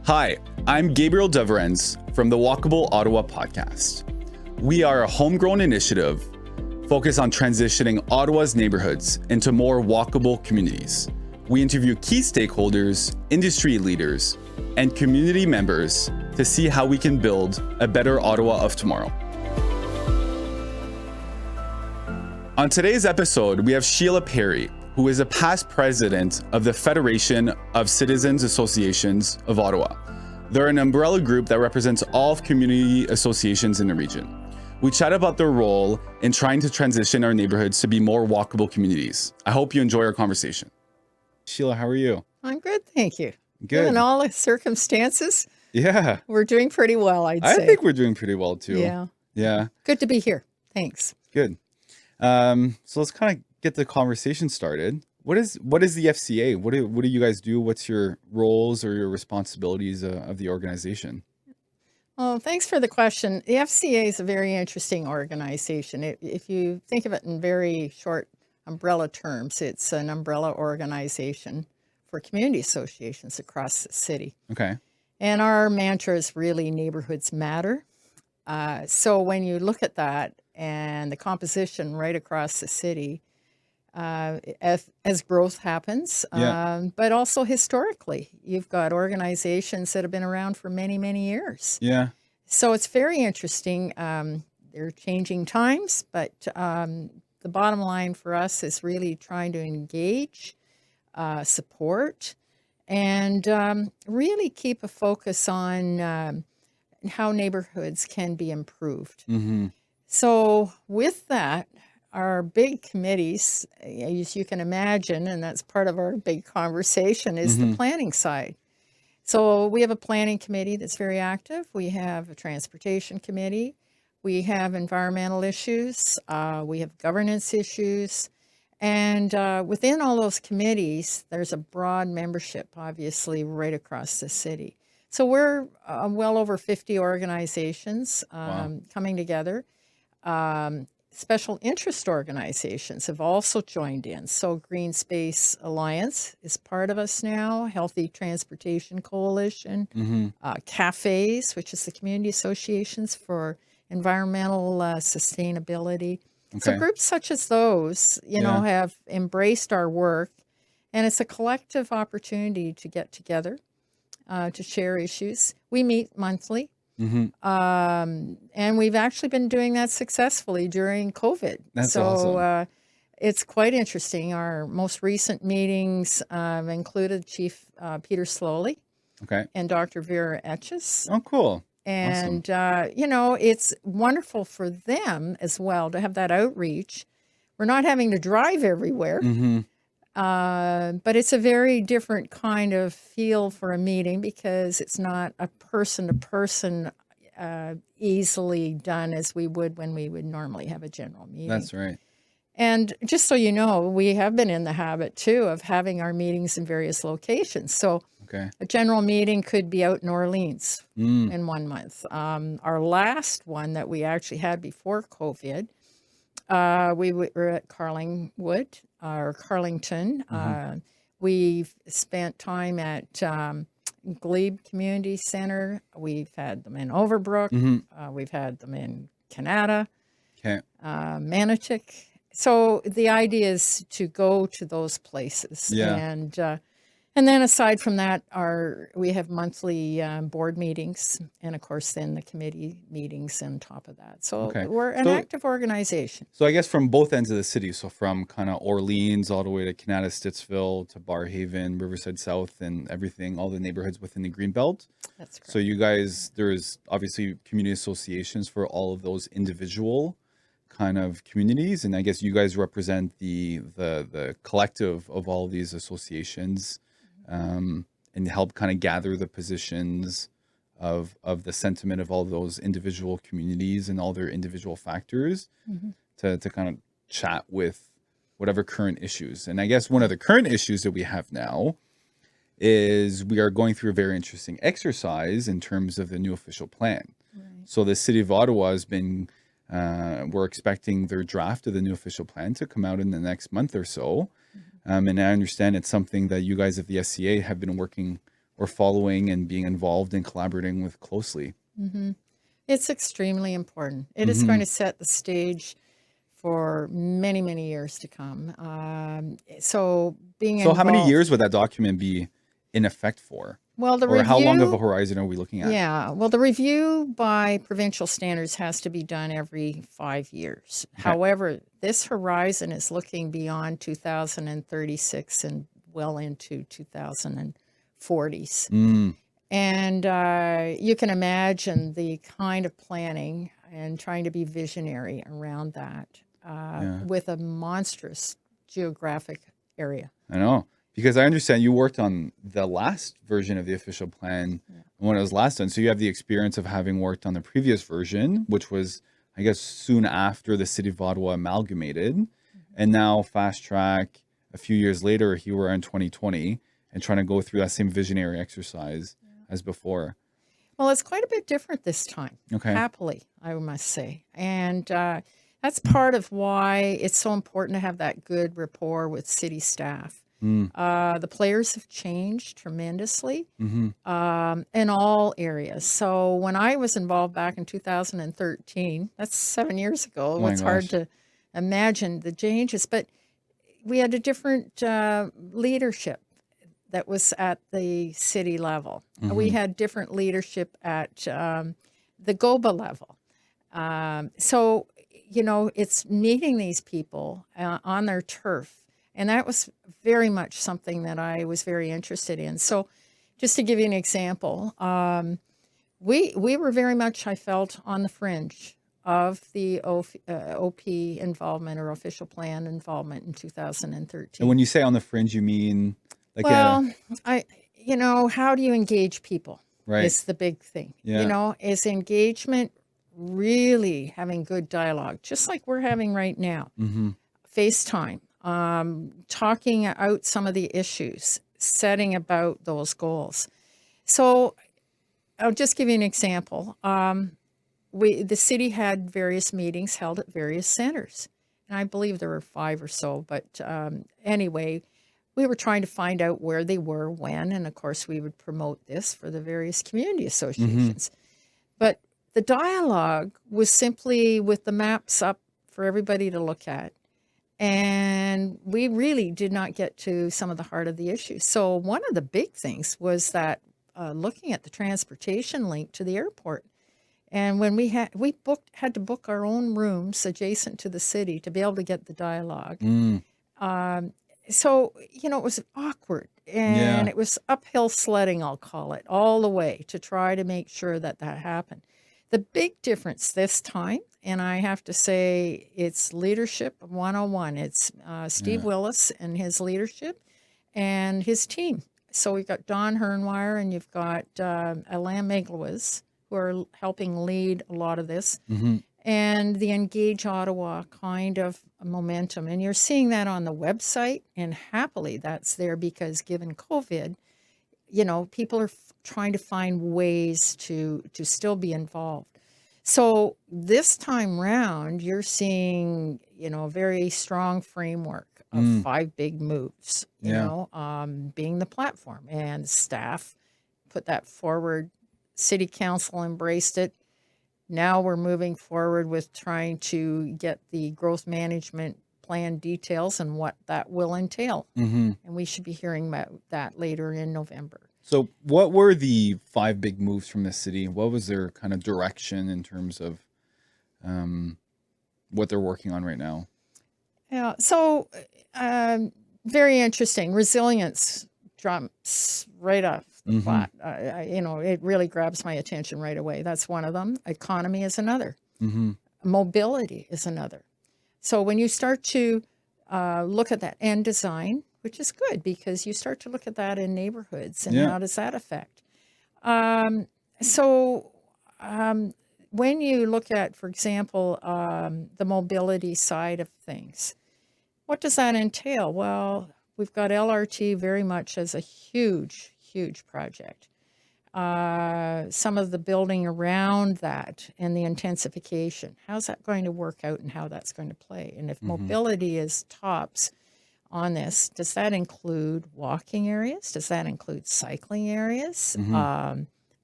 Hi, I'm Gabriel Deverens from the Walkable Ottawa podcast. We are a homegrown initiative focused on transitioning Ottawa's neighborhoods into more walkable communities. We interview key stakeholders, industry leaders, and community members to see how we can build a better Ottawa of tomorrow. On today's episode, we have Sheila Perry, who is a past president of the Federation of Citizens Associations of Ottawa. They're an umbrella group that represents all community associations in the region. We chat about their role in trying to transition our neighborhoods to be more walkable communities. I hope you enjoy our conversation. Sheila, how are you? I'm good, thank you. Good. Given all the circumstances, Yeah. we're doing pretty well, I'd say. I think we're doing pretty well too. Yeah. Good to be here. Thanks. Good. So let's kind of get the conversation started. What is the FCA? What do you guys do? What's your roles or your responsibilities of the organization? Well, thanks for the question. The FCA is a very interesting organization. If you think of it in very short umbrella terms, it's an umbrella organization for community associations across the city. Okay. And our mantra is really neighborhoods matter. So when you look at that and the composition right across the city, as growth happens, but also historically, you've got organizations that have been around for many, many years. Yeah. So it's very interesting. They're changing times, but the bottom line for us is really trying to engage, support, and really keep a focus on how neighborhoods can be improved. Mm-hmm. So with that, our big committees, as you can imagine, and that's part of our big conversation, is the planning side. So we have a planning committee that's very active. We have a transportation committee. We have environmental issues. We have governance issues. And within all those committees, there's a broad membership, obviously, right across the city. So we're well over 50 organizations coming together. Special interest organizations have also joined in. So Green Space Alliance is part of us now, Healthy Transportation Coalition, cafes, which is the community associations for environmental sustainability. Okay. So groups such as those, have embraced our work, and it's a collective opportunity to get together, to share issues. We meet monthly. And we've actually been doing that successfully during COVID. That's so awesome. It's quite interesting. Our most recent meetings included Chief Peter Slowly and Dr. Vera Etches. Oh, cool. And, awesome. It's wonderful for them as well to have that outreach. We're not having to drive everywhere. But it's a very different kind of feel for a meeting because it's not a person-to-person easily done as we would when we would normally have a general meeting. That's right. And just so you know, we have been in the habit, too, of having our meetings in various locations. So a general meeting could be out in Orleans in 1 month. Our last one that we actually had before COVID, we were at Carlingwood. Or Carlington. We've spent time at Glebe Community Center. We've had them in Overbrook. We've had them in Canada, Manotick. So the idea is to go to those places. And then aside from that, we have monthly board meetings and, of course, then the committee meetings on top of that. So we're an active organization. So I guess from both ends of the city, so from kind of Orleans all the way to Canada, Stittsville to Barrhaven, Riverside South, and everything, all the neighborhoods within the Greenbelt. That's correct. So you guys, there's obviously community associations for all of those individual kind of communities. And I guess you guys represent the collective of all of these associations. And help kind of gather the positions of the sentiment of all those individual communities and all their individual factors to kind of chat with whatever current issues. And I guess one of the current issues that we have now is we are going through a very interesting exercise in terms of the new official plan. So the city of Ottawa has been, we're expecting their draft of the new official plan to come out in the next month or so. And I understand it's something that you guys at the SCA have been working or following and being involved and collaborating with closely. It's extremely important. It is going to set the stage for many, many years to come. So being So how many involved, years would that document be in effect for? well, the Or how long of a review, horizon are we looking at? yeah, well, the review by provincial standards has to be done every 5 years. Okay. However, this horizon is looking beyond 2036 and well into 2040s. And you can imagine the kind of planning and trying to be visionary around that with a monstrous geographic area. I know. Because I understand you worked on the last version of the official plan when it was last done. So you have the experience of having worked on the previous version, which was, I guess, soon after the City of Ottawa amalgamated. And now fast track a few years later, here we're in 2020 and trying to go through that same visionary exercise as before. Well, it's quite a bit different this time, Okay. happily, I must say. And that's part of why it's so important to have that good rapport with city staff. The players have changed tremendously in all areas. So when I was involved back in 2013, that's 7 years ago, my it's hard gosh. to imagine the changes, but we had a different leadership that was at the city level. We had different leadership at the GOBA level. So, you know, it's meeting these people on their turf. And that was very much something that I was very interested in. So just to give you an example, we were very much, I felt, on the fringe of the OP involvement or official plan involvement in 2013. And when you say on the fringe, you mean like Well, how do you engage people? Right. Is the big thing. Yeah. Is engagement really having good dialogue, just like we're having right now. FaceTime, talking out some of the issues, setting about those goals. So I'll just give you an example. The city had various meetings held at various centers. And I believe there were 5 or so. But anyway, we were trying to find out where they were, when, and of course we would promote this for the various community associations. But the dialogue was simply with the maps up for everybody to look at. And we really did not get to some of the heart of the issues. So one of the big things was that looking at the transportation link to the airport. And when we had to book our own rooms adjacent to the city to be able to get the dialogue. So, it was awkward and it was uphill sledding, I'll call it, all the way to try to make sure that happened. The big difference this time, and I have to say it's leadership 101. It's Steve Willis and his leadership and his team. So we've got Don Hernwire and you've got Alain Meglowitz, who are helping lead a lot of this. And the Engage Ottawa kind of momentum. And you're seeing that on the website, and happily that's there because given COVID, people are trying to find ways to still be involved. So this time round, you're seeing, a very strong framework of 5 big moves, being the platform, and staff put that forward. City Council embraced it. Now we're moving forward with trying to get the growth management plan details and what that will entail. And we should be hearing about that later in November. So what were the 5 big moves from the city? What was their kind of direction in terms of what they're working on right now? Yeah, so very interesting. Resilience jumps right off the flat. It really grabs my attention right away. That's one of them. Economy is another. Mobility is another. So when you start to look at that, and design, which is good because you start to look at that in neighborhoods and how does that affect. When you look at, for example, the mobility side of things, what does that entail? Well, we've got LRT very much as a huge, huge project. Some of the building around that and the intensification, how's that going to work out and how that's going to play? And if mobility is tops, on this. Does that include walking areas? Does that include cycling areas?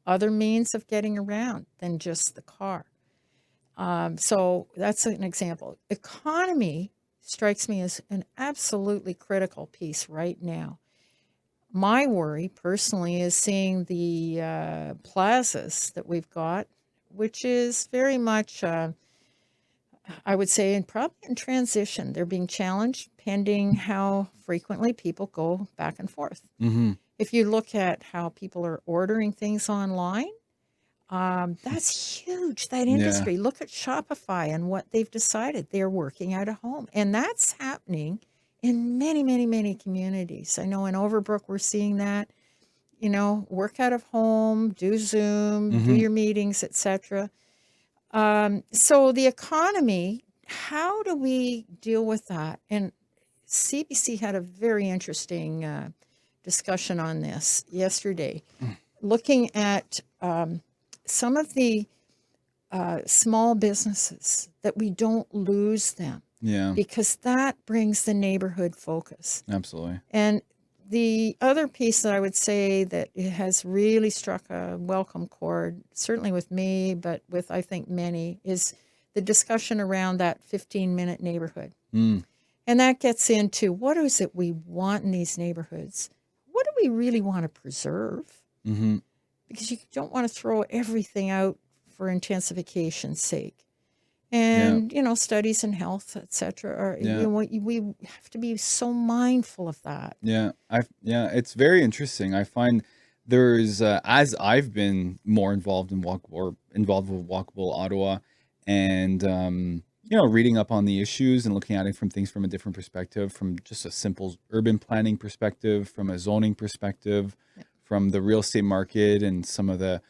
Other means of getting around than just the car? So that's an example. Economy strikes me as an absolutely critical piece right now. My worry personally is seeing the plazas that we've got, which is very much, I would say, probably in transition. They're being challenged pending how frequently people go back and forth. If you look at how people are ordering things online, that's huge, that Yeah. industry. Look at Shopify and what they've decided. They're working out of home. And that's happening in many, many, many communities. I know in Overbrook, we're seeing that, work out of home, do Zoom, do your meetings, etc. So the economy, how do we deal with that? And CBC had a very interesting discussion on this yesterday, looking at some of the small businesses, that we don't lose them, Yeah. because that brings the neighborhood focus. Absolutely. And the other piece that I would say that it has really struck a welcome chord, certainly with me, but with, I think, many, is the discussion around that 15-minute neighborhood. And that gets into, what is it we want in these neighborhoods? What do we really want to preserve? Because you don't want to throw everything out for intensification's sake. And, studies in health, et cetera, we have to be so mindful of that. Yeah, it's very interesting. I find there's as I've been more involved in involved with Walkable Ottawa, and reading up on the issues and looking at it from things from a different perspective, from just a simple urban planning perspective, from a zoning perspective, from the real estate market and some of the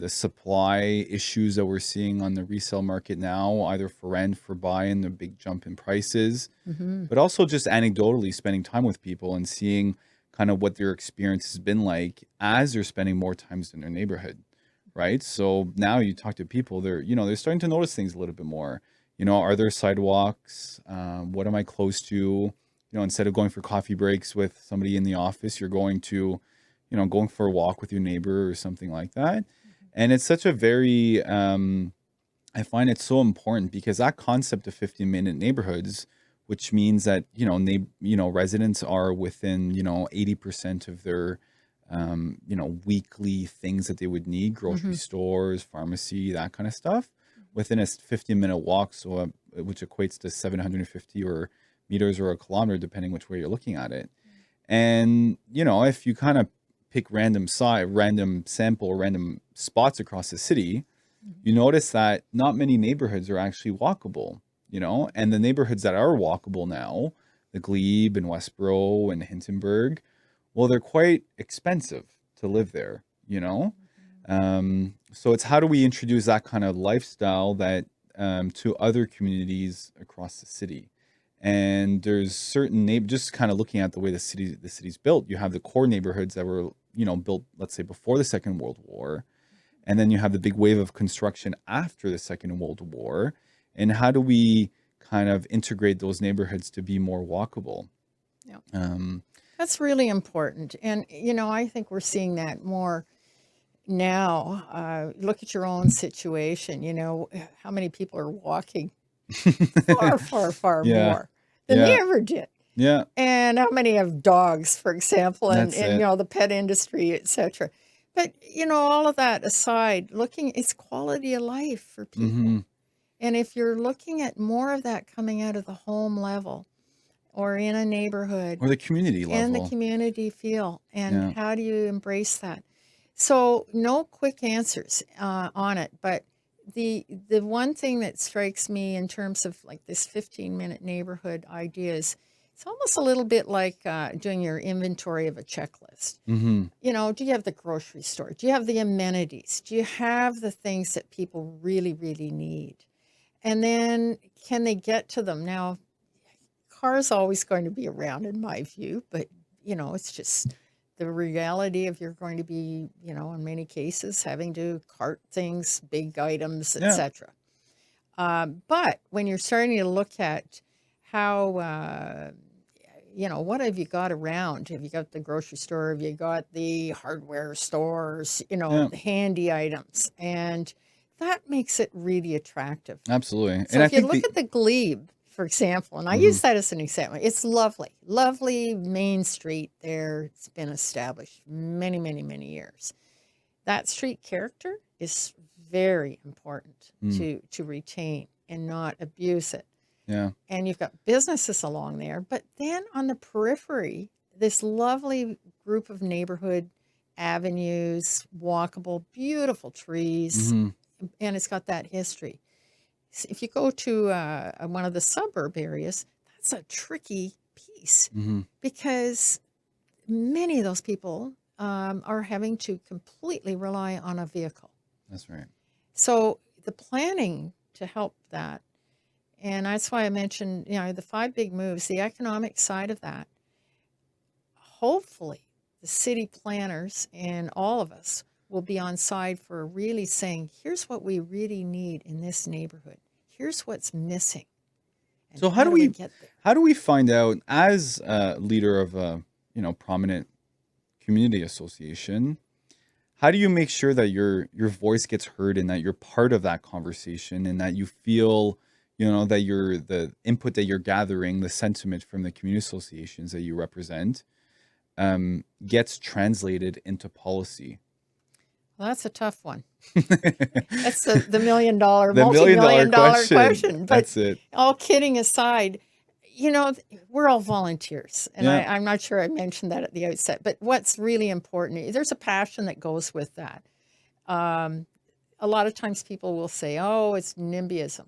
supply issues that we're seeing on the resale market now, either for rent, for buy, and the big jump in prices, but also just anecdotally spending time with people and seeing kind of what their experience has been like as they're spending more times in their neighborhood, right? So now you talk to people, they're starting to notice things a little bit more. Are there sidewalks? What am I close to? Instead of going for coffee breaks with somebody in the office, you're going to going for a walk with your neighbor or something like that. And it's such a very, I find it so important, because that concept of 15-minute neighborhoods, which means that, residents are within, 80% of their, weekly things that they would need, grocery stores, pharmacy, that kind of stuff, within a 15-minute walk. So, which equates to 750 or meters or a kilometer, depending which way you're looking at it. And, if you kind of pick random sample, random spots across the city, you notice that not many neighborhoods are actually walkable, and the neighborhoods that are walkable now, the Glebe and Westboro and Hintonburg, well, they're quite expensive to live there, So it's, how do we introduce that kind of lifestyle that to other communities across the city? And there's certain just kind of looking at the way the city's built, you have the core neighborhoods that were, built, let's say, before the Second World War. And then you have the big wave of construction after the Second World War. And how do we kind of integrate those neighborhoods to be more walkable? Yeah. That's really important. And, I think we're seeing that more now. Look at your own situation, how many people are walking far, far, far more than they ever did. Yeah. And how many have dogs, for example, and That's it. the pet industry, et cetera. But, all of that aside, it's quality of life for people. And if you're looking at more of that coming out of the home level or in a neighborhood, Or the community level. and the community feel, and how do you embrace that? So no quick answers on it, but the one thing that strikes me in terms of like this 15-minute neighborhood idea is, it's almost a little bit like doing your inventory of a checklist. Do you have the grocery store? Do you have the amenities? Do you have the things that people really, really need? And then can they get to them? Now, car's always going to be around in my view, but, it's just the reality of you're going to be, in many cases, having to cart things, big items, etc. But when you're starting to look at how what have you got around? Have you got the grocery store? Have you got the hardware stores, Yeah, the handy items? And that makes it really attractive. absolutely. So And I if you think look at the Glebe, for example, and I Mhm. use that as an example, it's lovely, lovely main street there. It's been established many, many, many years. That street character is very important Mm, to retain and not abuse it. yeah. And you've got businesses along there, but then on the periphery, this lovely group of neighborhood avenues, walkable, beautiful trees, Hmm. and it's got that history. If you go to one of the suburb areas, that's a tricky piece Hmm. because many of those people are having to completely rely on a vehicle. That's right. So the planning to help that, and that's why I mentioned, the five big moves, the economic side of that, hopefully the city planners and all of us will be on side for really saying, here's what we really need in this neighborhood. Here's what's missing. And So how do we get there? how do we find out as a leader of a prominent community association? How do you make sure that your voice gets heard and that you're part of that conversation and that you feel, that you're the input that you're gathering, the sentiment from the community associations that you represent, gets translated into policy? Well, that's a tough one. The That's the million dollar, million dollar multi-million dollar question. question. But That's it. all kidding aside, we're all volunteers. And Yeah. I'm not sure I mentioned that at the outset. But what's really important, there's a passion that goes with that. A lot of times people will say, oh, it's NIMBYism.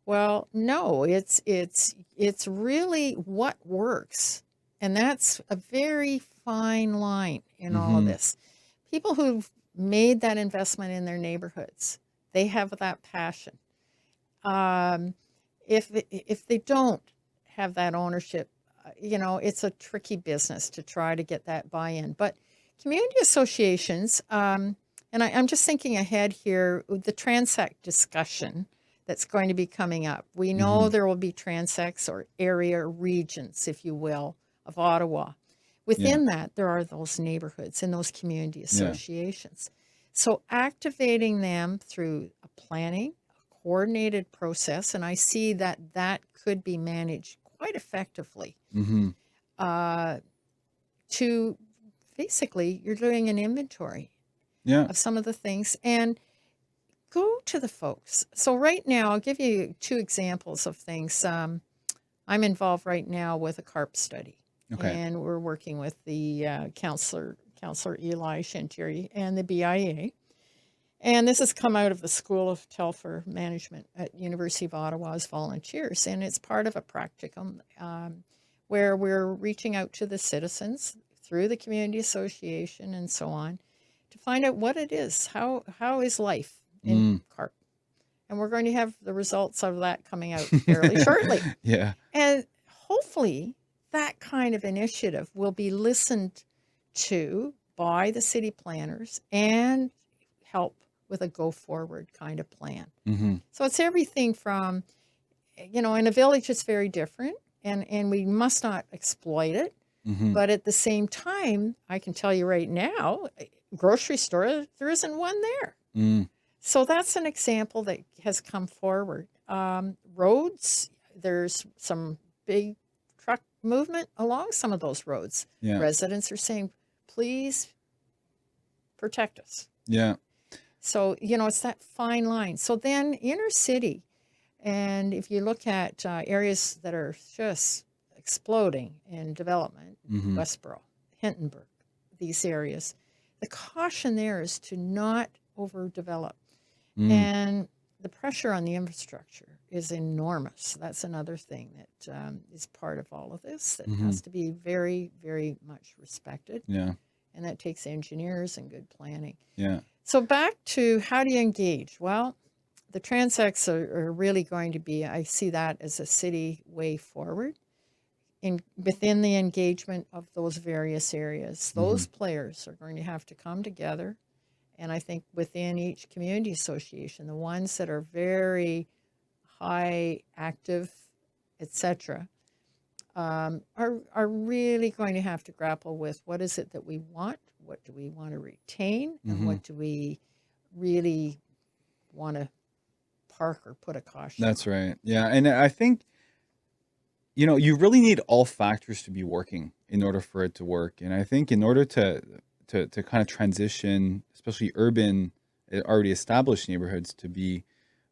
Well, no, it's really what works. And that's a very fine line in all of Hmm. this. People who've made that investment in their neighborhoods, they have that passion. Um, if they don't have that ownership, it's a tricky business to try to get that buy-in. But community associations, and I'm just thinking ahead here, the transect discussion that's going to be coming up. We know Hmm. there will be transects or area regions, if you will, of Ottawa. Yeah. Within that, there are those neighborhoods and those community Yeah. associations. So activating them through a planning, a coordinated process, and I see that that could be managed quite effectively Hmm. uh, to basically, you're doing an inventory Yeah. of some of the things and go to the folks. So right now, I'll give you two examples of things. I'm involved right now with a CARP study, Okay. and we're working with the Councillor Eli Shantiri and the BIA. And this has come out of the School of Telfer Management at University of Ottawa as volunteers, and it's part of a practicum where we're reaching out to the citizens through the community association and so on to find out what it is. How is life in Mm. CARP? And we're going to have the results of that coming out fairly shortly. Yeah. And hopefully that kind of initiative will be listened to by the city planners and help with a go forward kind of plan. Hmm. So it's everything from, in a village it's very different and we must not exploit it. Hmm. But at the same time, I can tell you right now, grocery store, there isn't one there. Mm. So that's an example that has come forward. Roads, there's some big truck movement along some of those roads. Yeah. Residents are saying, please protect us. Yeah. So, it's that fine line. So then inner city, and if you look at areas that are just exploding in development, Hmm. Westboro, Hintonburg, these areas, the caution there is to not overdevelop. Mm. And the pressure on the infrastructure is enormous. That's another thing that is part of all of this that Hmm. has to be very, very much respected. Yeah. And that takes engineers and good planning. Yeah. So back to how do you engage? Well, the transects are really going to be, I see that as a city way forward. Within the engagement of those various areas, those players are going to have to come together. And I think within each community association, the ones that are very high active, etc., are really going to have to grapple with what is it that we want, what do we want to retain, and Hmm. what do we really want to park or put a caution That's on. right. Yeah. And I think, you really need all factors to be working in order for it to work. And I think in order to kind of transition, especially urban, already established neighborhoods to be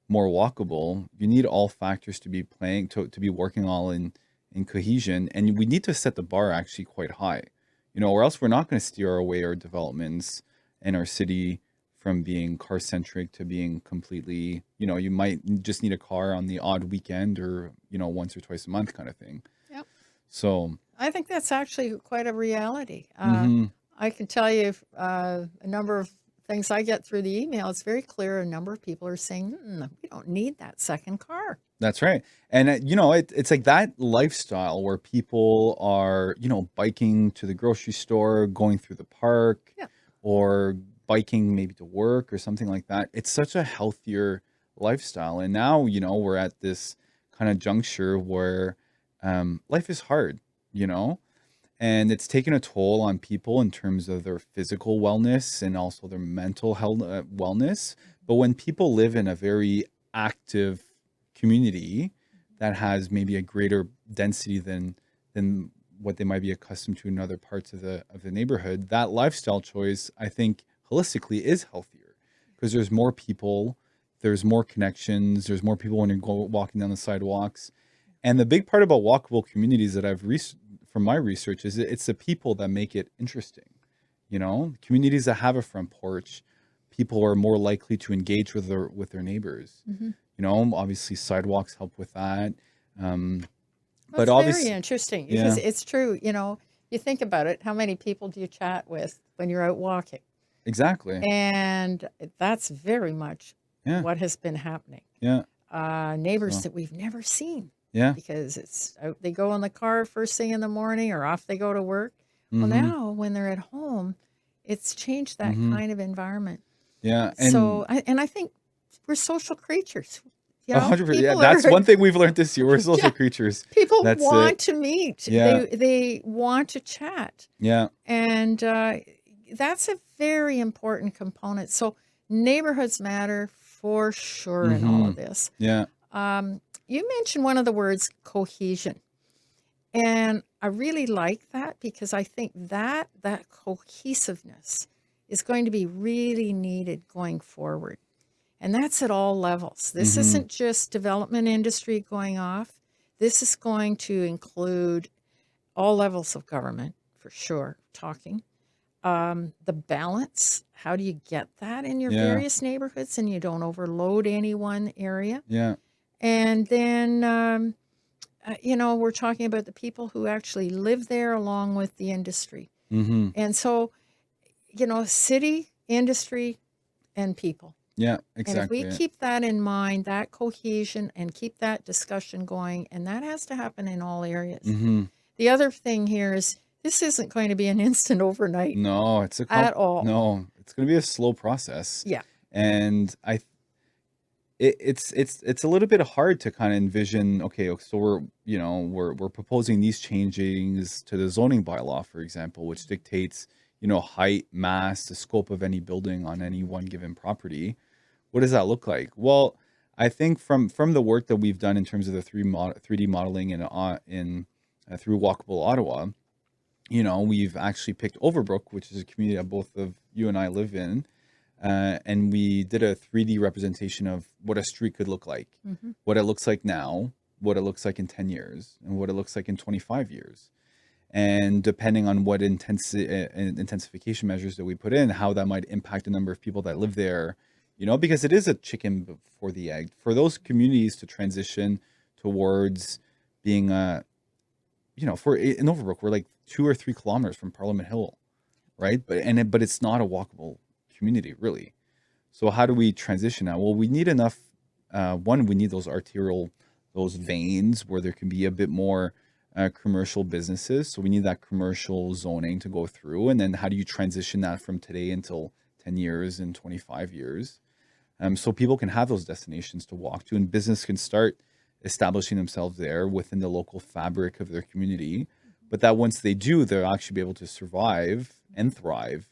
more walkable, you need all factors to be playing to be working all in cohesion. And we need to set the bar actually quite high, or else we're not going to steer away our developments and our city from being car centric to being completely, you might just need a car on the odd weekend or, once or twice a month kind of thing. Yep. So, I think that's actually quite a reality. hmm I can tell you a number of things I get through the email. It's very clear a number of people are saying, we don't need that second car. that's right. And, it's like that lifestyle where people are, biking to the grocery store, going through the park, Yeah. or biking maybe to work or something like that. It's such a healthier lifestyle. And now, we're at this kind of juncture where life is hard, and it's taken a toll on people in terms of their physical wellness and also their mental health wellness. But when people live in a very active community that has maybe a greater density than what they might be accustomed to in other parts of the neighborhood, that lifestyle choice, I think, holistically is healthier because there's more people, there's more connections, there's more people when you're walking down the sidewalks. And the big part about walkable communities that from my research is it's the people that make it interesting. Communities that have a front porch, people are more likely to engage with their neighbors. Mm-hmm. Obviously sidewalks help with that. Well, But it's very obviously, interesting because yeah, it's true. You think about it, how many people do you chat with when you're out walking? exactly. And that's very much Yeah, what has been happening. yeah. Neighbors So, that we've never seen yeah. because it's out, they go in the car first thing in the morning or off they go to work. Well, Mm-hmm. now when they're at home, it's changed that Mm-hmm. kind of environment. Yeah. So, I think we're social creatures. 100%. Yeah, People are, that's one thing we've learned this year. We're social yeah, creatures. people That's it. want to meet. Yeah. They want to chat, Yeah. and that's a very important component. So neighborhoods matter for sure in all Mm-hmm. of this. Yeah. You mentioned one of the words cohesion. And I really like that because I think that cohesiveness is going to be really needed going forward. And that's at all levels. This Mm-hmm. isn't just development industry going off. This is going to include all levels of government for sure, talking. The balance, how do you get that in your Yeah. various neighborhoods and you don't overload any one area? Yeah. And then we're talking about the people who actually live there along with the industry. Mm-hmm. And so, city, industry, and people. Yeah. And if we Exactly. keep that in mind, that cohesion, and keep that discussion going, and that has to happen in all areas. Mm-hmm. The other thing here is this isn't going to be an instant overnight No, at all. no, it's going to be a slow process. Yeah. And it's a little bit hard to kind of envision, okay, so we're proposing these changes to the zoning bylaw, for example, which dictates, height, mass, the scope of any building on any one given property. What does that look like? Well, I think from the work that we've done in terms of the 3D modeling through Walkable Ottawa, we've actually picked Overbrook, which is a community that both of you and I live in, and we did a 3D representation of what a street could look like, Mm-hmm. what it looks like now, what it looks like in 10 years, and what it looks like in 25 years. And depending on what intensification measures that we put in, how that might impact the number of people that live there, because it is a chicken before the egg. For those communities to transition towards being for in Overbrook, we're like 2 or 3 kilometers from Parliament Hill, right? But it's not a walkable community, really. So how do we transition now? Well, we need enough. One, we need those veins where there can be a bit more commercial businesses. So we need that commercial zoning to go through. And then how do you transition that from today until 10 years and 25 years? So people can have those destinations to walk to, and business can start establishing themselves there within the local fabric of their community, but that once they do, they'll actually be able to survive and thrive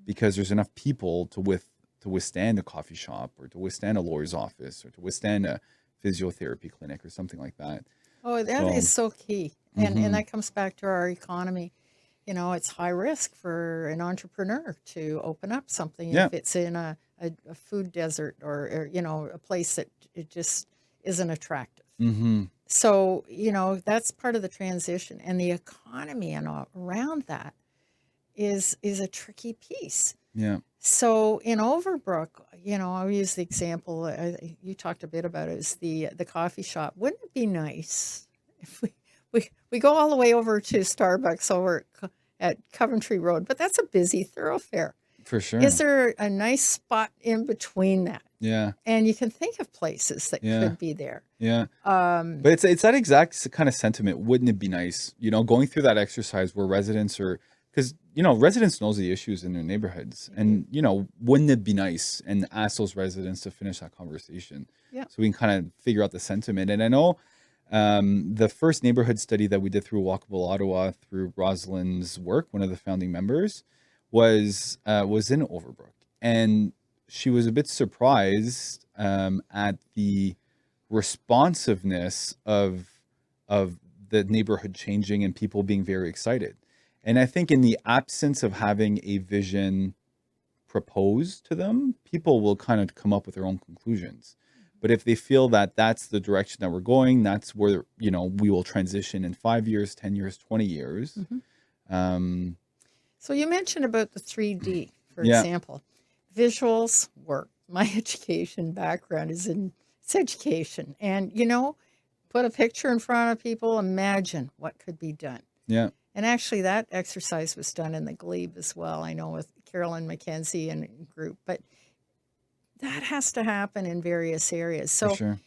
because there's enough people to withstand a coffee shop or to withstand a lawyer's office or to withstand a physiotherapy clinic or something like that. Oh, that So, is so key. And that comes back to our economy. You know, it's high risk for an entrepreneur to open up something yeah. if it's in a food desert or, you know, a place that it just isn't attractive. Mm-hmm. So, you know, that's part of the transition. And the economy and all around that is a tricky piece. Yeah. So in Overbrook, you know, I'll use the example you talked a bit about is the coffee shop. Wouldn't it be nice if we go all the way over to Starbucks over at Coventry Road, but that's a busy thoroughfare. For sure. Is there a nice spot in between that? Yeah. And you can think of places that Yeah. could be there. Yeah. But it's that exact kind of sentiment. Wouldn't it be nice, you know, going through that exercise where residents are, because, you know, residents knows the issues in their neighborhoods. And, you know, wouldn't it be nice and ask those residents to finish that conversation? Yeah. So we can kind of figure out the sentiment. And I know the first neighborhood study that we did through Walkable Ottawa through Rosalind's work, one of the founding members, was in Overbrook. And she was a bit surprised at the responsiveness of the neighborhood changing and people being very excited. And I think in the absence of having a vision proposed to them, people will kind of come up with their own conclusions. But if they feel that that's the direction that we're going, that's where, you know, we will transition in 5 years, 10 years, 20 years. So you mentioned about the 3D, for Yeah. example. Visuals work. My education background is in it's education. And, you know, put a picture in front of people, imagine what could be done. Yeah. And actually that exercise was done in the Glebe as well, I know with Carolyn McKenzie and group. But that has to happen in various areas. For So sure.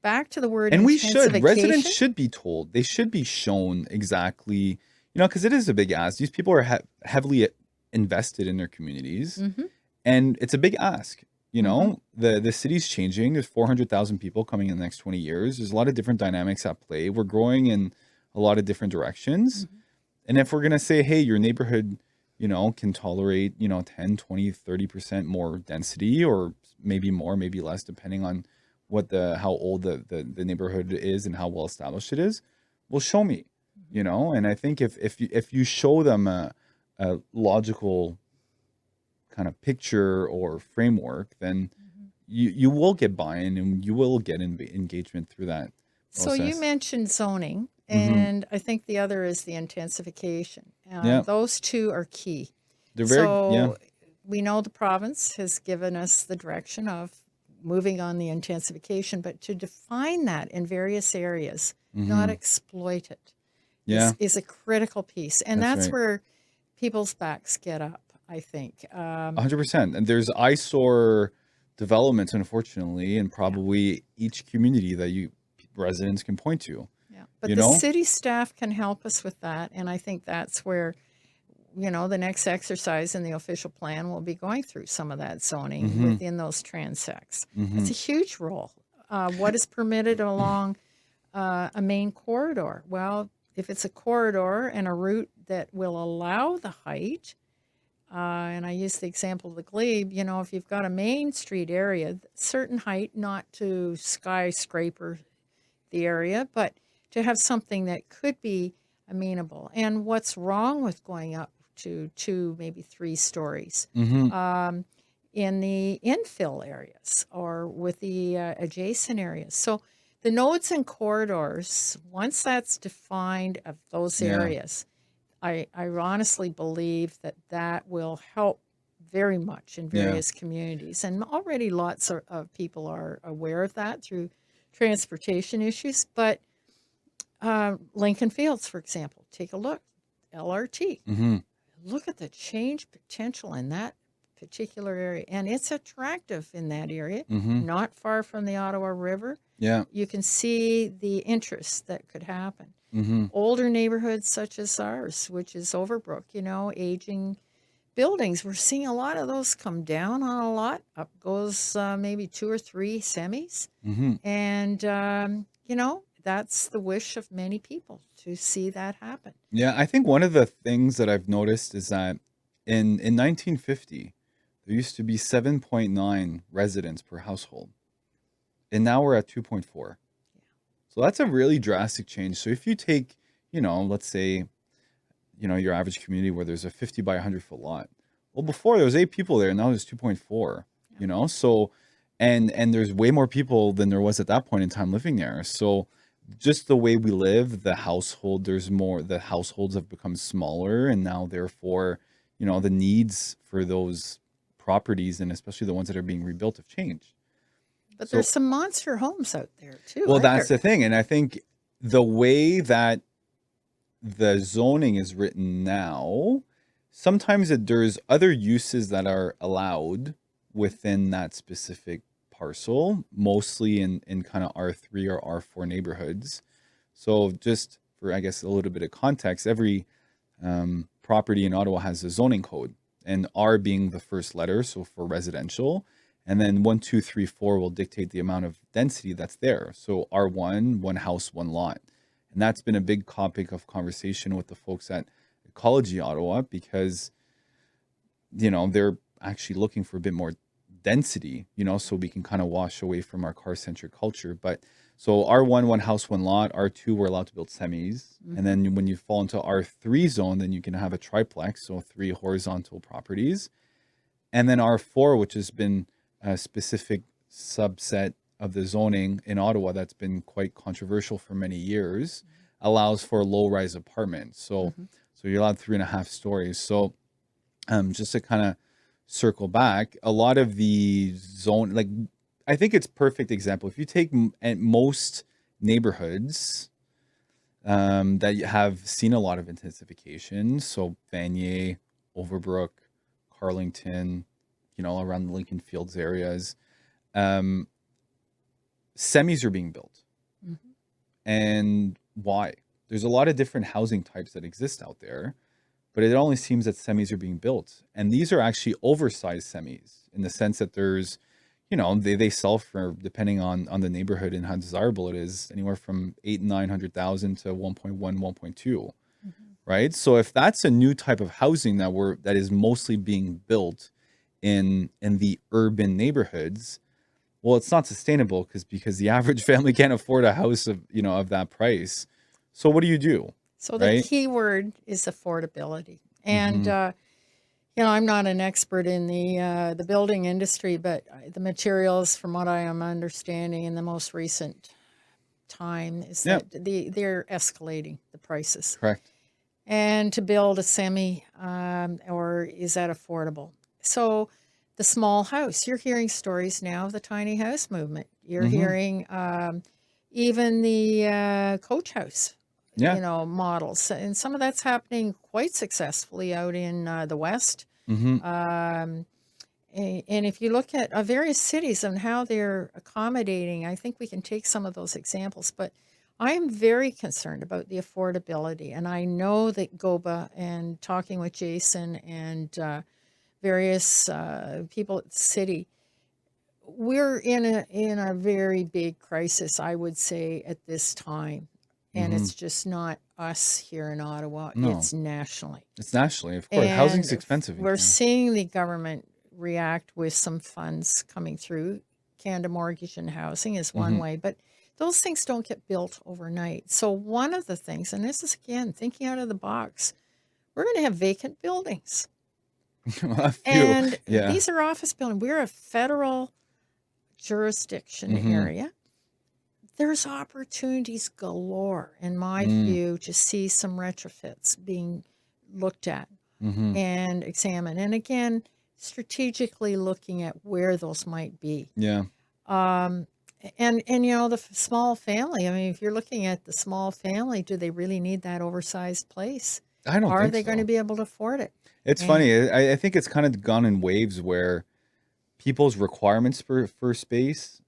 back to the word And we should, residents intensification. should be told, they should be shown exactly, you know, because it is a big ask. These people are heavily invested in their communities, and it's a big ask. You know, the city's changing. There's 400,000 people coming in the next 20 years. There's a lot of different dynamics at play. We're growing in a lot of different directions. And if we're going to say, hey, your neighborhood, you know, can tolerate, you know, 10, 20, 30% more density, or maybe more, maybe less, depending on what how old the neighborhood is and how well established it is, well, show me, you know. And I think if you show them a logical kind of picture or framework, then you will get buy-in and you will get engagement through that So process. you mentioned zoning, and I think the other is the intensification. Yeah. Those two are key. They're very, So we know the province has given us the direction of moving on the intensification, but to define that in various areas, not exploit it, is a critical piece. And that's right. where people's backs get up, I think. 100%. And there's eyesore developments, unfortunately, and probably each community that residents can point to. Yeah, but you the know? city staff can help us with that, and I think that's where, you know, the next exercise in the official plan will be going through some of that zoning within those transects. It's a huge role. What is permitted along a main corridor? Well, if it's a corridor and a route that will allow the height, and I use the example of the Glebe, you know, if you've got a main street area, certain height, not to skyscraper the area, but to have something that could be amenable. And what's wrong with going up to 2, maybe 3 stories in the infill areas or with the adjacent areas? So the nodes and corridors, once that's defined of those areas, I honestly believe that will help very much in various communities. And already lots of people are aware of that through transportation issues. But Lincoln Fields, for example, take a look, LRT. Look at the change potential in that particular area. And it's attractive in that area, not far from the Ottawa River. Yeah. You can see the interest that could happen. Older neighborhoods such as ours, which is Overbrook, you know, aging buildings. We're seeing a lot of those come down on a lot. Up goes maybe 2 or 3 semis. And, that's the wish of many people to see that happen. Yeah, I think one of the things that I've noticed is that in 1950, there used to be 7.9 residents per household, and now we're at 2.4. So that's a really drastic change. So if you take, let's say, your average community where there's a 50 by 100-foot lot. Well, before there was 8 people there, and now there's 2.4, So, and there's way more people than there was at that point in time living there. So just the way we live, the households have become smaller, and now therefore, the needs for those properties, and especially the ones that are being rebuilt, have changed. But So, there's some monster homes out there too, well, aren't that's there? the thing. And I think the way that the zoning is written now, sometimes there's other uses that are allowed within that specific parcel, mostly in kind of R3 or R4 neighborhoods. So just for, I guess, a little bit of context, every property in Ottawa has a zoning code, and R being the first letter, so for residential, and then 1, 2, 3, 4 will dictate the amount of density that's there. So R1, one house, one lot. And that's been a big topic of conversation with the folks at Ecology Ottawa, because, they're actually looking for a bit more density, so we can kind of wash away from our car-centric culture. But so R1, one house, one lot. R2, we're allowed to build semis. And then when you fall into R3 zone, then you can have a triplex, so 3 horizontal properties. And then R4, which has been a specific subset of the zoning in Ottawa that's been quite controversial for many years, allows for low-rise apartments. So you're allowed 3.5 stories. So just to kind of circle back, a lot of the zone, like, I think it's perfect example. If you take at most neighborhoods that have seen a lot of intensification, so Vanier, Overbrook, Carlington, around the Lincoln Fields areas, semis are being built. And why? There's a lot of different housing types that exist out there, but it only seems that semis are being built. And these are actually oversized semis, in the sense that there's, they sell for, depending on the neighborhood and how desirable it is, anywhere from 800,000 and 900,000 to 1.1, 1.2. Right? So if that's a new type of housing that is mostly being built in the urban neighborhoods, well, it's not sustainable, because the average family can't afford a house of that price. So what do you do? So the Right? key word is affordability. And Mhm. I'm not an expert in the building industry, but the materials, from what I am understanding in the most recent time, is Yeah, that they're escalating the prices. correct. And to build a semi, or is that affordable? So the small house, you're hearing stories now of the tiny house movement. You're Mhm. hearing even the coach house, Yeah. models. And some of that's happening quite successfully out in the West. Mhm. Um, and if you look at various cities and how they're accommodating, I think we can take some of those examples. But I am very concerned about the affordability. And I know that GOBA, and talking with Jason and various people at the city, we're in a very big crisis, I would say, at this time. And Mhm. it's just not us here in Ottawa, No, it's nationally. it's nationally, of course. Housing's And expensive in we're Canada. seeing the government react with some funds coming through. Canada Mortgage and Housing is one Mhm. way, but those things don't get built overnight. So one of the things, and this is again thinking out of the box, we're going to have vacant buildings. A few. And Yeah. these are office buildings. We're a federal jurisdiction Mhm. area. There's opportunities galore, in my Mm. view, to see some retrofits being looked at Mhm. and examine. And again, strategically looking at where those might be. Yeah. Um, and the small family. I mean, if you're looking at the small family, do they really need that oversized place? I don't Are think they going to so. be able to afford it? It's And funny. I think it's kind of gone in waves where people's requirements for space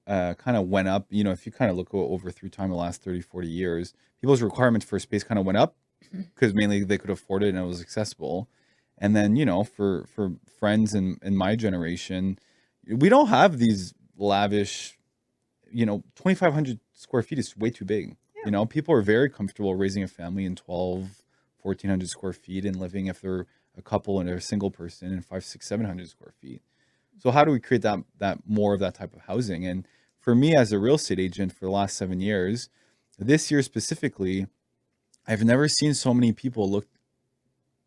kind of went up. If you kind of look over through time, the last 30, 40 years, people's requirements for space kind of went up, because mainly they could afford it and it was accessible. And then, for friends in my generation, we don't have these lavish 2,500 square feet is way too big. Yeah. People are very comfortable raising a family in 1,400 square feet and living, if they're a couple and they're a single person, in 500, 600, 700 square feet. So how do we create that more of that type of housing? And for me, as a real estate agent for the last 7 years, this year specifically, I've never seen so many people look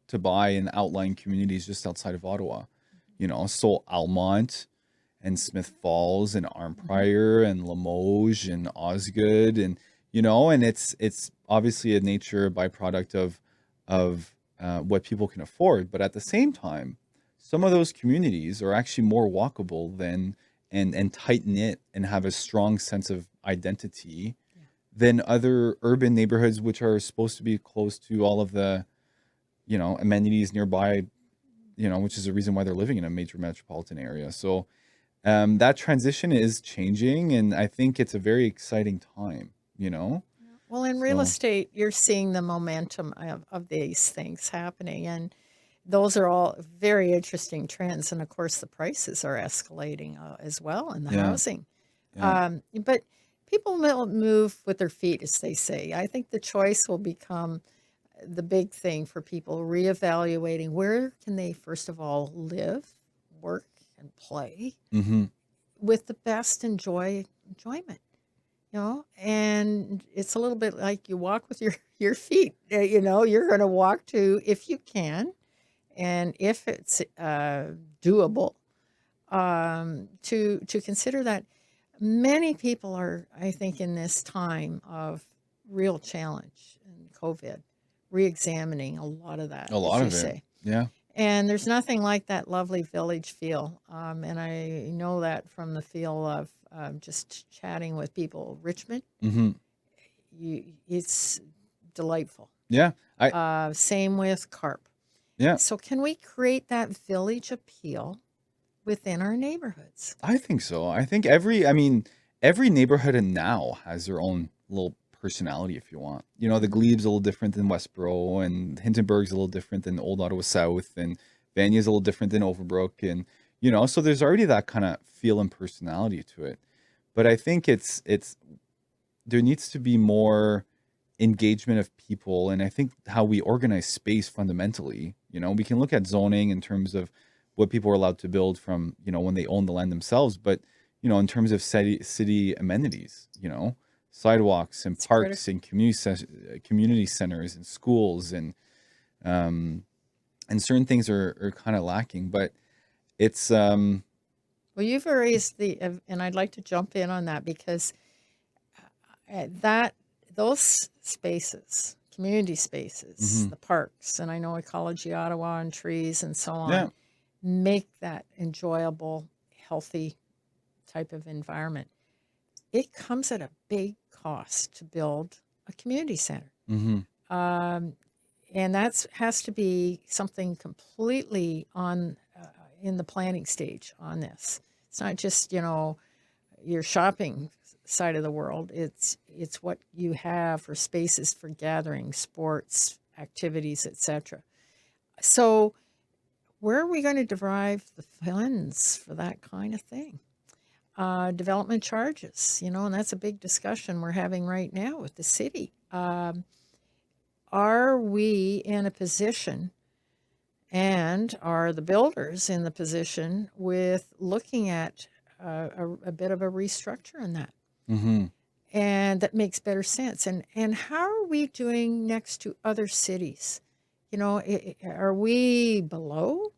to buy in outlying communities just outside of Ottawa. So Almont and Smith Falls and Arnprior and Limoges and Osgood, and it's obviously a nature byproduct of what people can afford. But at the same time, some of those communities are actually more walkable than and tight knit and have a strong sense of identity than other urban neighborhoods, which are supposed to be close to all of the amenities nearby, which is the reason why they're living in a major metropolitan area. So that transition is changing, and I think it's a very exciting time. Well, in real So estate, you're seeing the momentum of these things happening, and those are all very interesting trends. And of course, the prices are escalating as well in the yeah, housing. yeah, But people will move with their feet, as they say. I think the choice will become the big thing for people, reevaluating where can they, first of all, live, work, and play mm-hmm, with the best enjoyment. And it's a little bit like you walk with your feet. You're going to walk to, if you can, and if it's doable, to consider that. Many people are, I think, in this time of real challenge and COVID, re-examining a lot of that, a as lot you of it, say. yeah, And there's nothing like that lovely village feel. And I know that from the feel of just chatting with people. Richmond, mm-hmm, it's delightful. yeah, I Same with Carp. yeah, So can we create that village appeal within our neighborhoods? I think so. I think every neighborhood in now has their own little personality, if you want. The Glebe's a little different than Westboro, and Hintonburg's a little different than Old Ottawa South, and Vanya's a little different than Overbrook, and so there's already that kind of feel and personality to it. But I think it's there needs to be more engagement of people, and I think how we organize space fundamentally. We can look at zoning in terms of what people are allowed to build from when they own the land themselves, but in terms of city amenities, sidewalks and It's parks critical. and community centers and schools, um and certain things are kind of lacking. But it's Well, you've raised and I'd like to jump in on that because that those spaces, community spaces, mhm, the parks, and I know Ecology Ottawa and trees and so yeah, on, make that enjoyable, healthy type of environment. It comes at a big cost to build a community center. mhm, Um, and that has to be something completely on in the planning stage on this. It's not just your shopping side of the world. It's what you have for spaces for gathering, sports, activities, etc. So where are we going to derive the funds for that kind of thing? Development charges, and that's a big discussion we're having right now with the city. Are we in a position, and are the builders in the position with looking at a bit of a restructure in that? mhm. And that makes better sense. And how are we doing next to other cities? Are we below,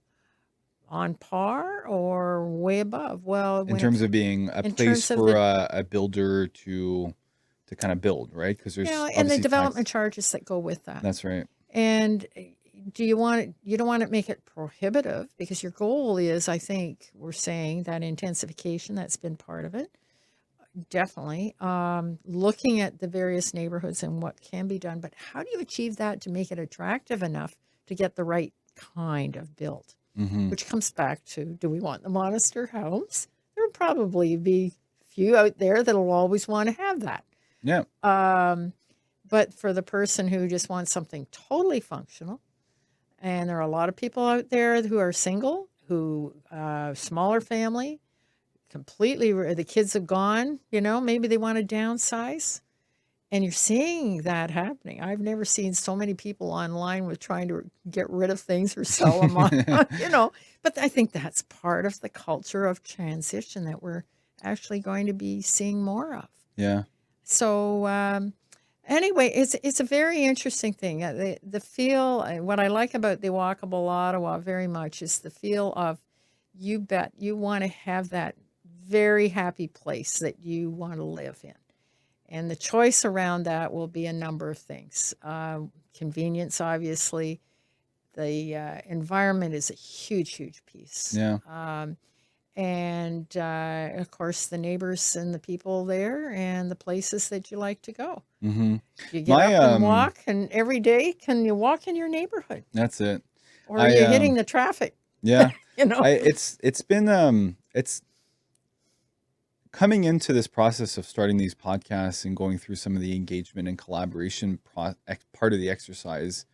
on par, or way above? Well, In when it terms of being a in place terms of for the a builder to kind of build, right? Because there's and the obviously development tax. charges that go with that. That's right. And do you want it? You don't want to make it prohibitive because your goal is, I think, we're saying that intensification. That's been part of it. Definitely. Looking at the various neighborhoods and what can be done, but how do you achieve that to make it attractive enough to get the right kind of build? Hmm. Which comes back to, do we want the monastery homes? There'll probably be a few out there that'll always want to have that. Yeah. But for the person who just wants something totally functional, and there are a lot of people out there who are single, who smaller family, completely, the kids have gone, maybe they want to downsize. And you're seeing that happening. I've never seen so many people online with trying to get rid of things or sell them on, But I think that's part of the culture of transition that we're actually going to be seeing more of. Yeah. So anyway, it's a very interesting thing. The feel, what I like about the Walkable Ottawa very much is the feel of, you bet you want to have that very happy place that you want to live in. And the choice around that will be a number of things. Convenience, obviously. The environment is a huge, huge piece. Yeah. And of course, the neighbors and the people there and the places that you like to go. Mm-hmm. You get up and walk, and every day, can you walk in your neighborhood? That's it. Or are you hitting the traffic? Yeah. It's been it's coming into this process of starting these podcasts and going through some of the engagement and collaboration part of the exercise.